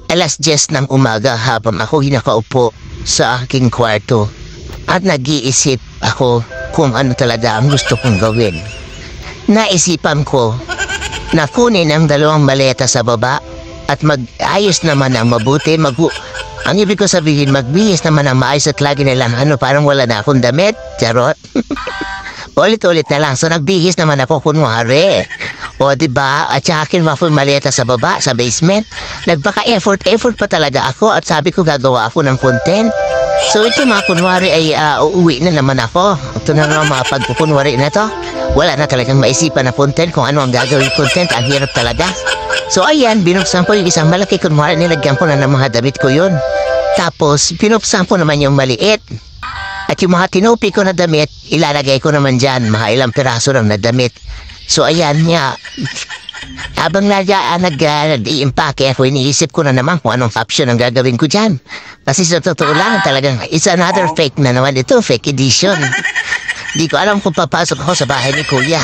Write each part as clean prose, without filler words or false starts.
10 ng umaga habang ako nakaupo sa aking kwarto at nag-iisip ako kung ano talaga ang gusto kong gawin. Naisipan ko na kunin ang 2 maleta sa baba at mag-ayos naman ang mabuti. Ang ibig ko sabihin, magbihis naman ang maayos at lagi nilang parang wala na akong damit. Charot. Ulit-ulit na lang. So nagbihis naman ako kunwari. O diba, at saka kinuha ko yung maleta sa baba, sa basement. Nagpaka-effort pa talaga ako at sabi ko gagawa ako ng content. So ito mga kunwari ay uuwi na naman ako. Ito na naman mga pagkukunwari na to. Wala na talagang maisipan na content kung ano ang gagawin content. Ang hirap talaga. So ayan, binuksan ko yung isang malaki kunwari, nilagyan ko na ng mga damit ko yun. Tapos binuksan ko naman yung maliit. At yung mga tinupi ko na damit, ilalagay ko naman dyan, mga ilang piraso lang na damit. So ayan nga, habang nag-i-impake ako, iniisip ko na naman kung anong option ang gagawin ko dyan. Kasi sa totoo lang talagang, it's another fake na naman ito, fake edition. Di ko alam kung papasok ako sa bahay ni Kuya.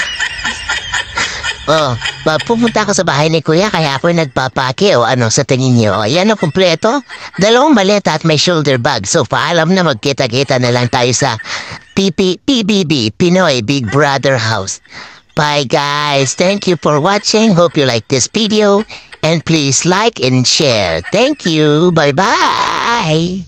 Pupunta ako sa bahay ni Kuya, kaya ako nagpapake o ano sa tingin niyo. Ayan o, kumpleto. 2 maleta at may shoulder bag. So paalam na, magkita-kita na lang tayo sa PBB, Pinoy Big Brother House. Bye guys, thank you for watching. Hope you like this video and please like and share. Thank you. Bye bye.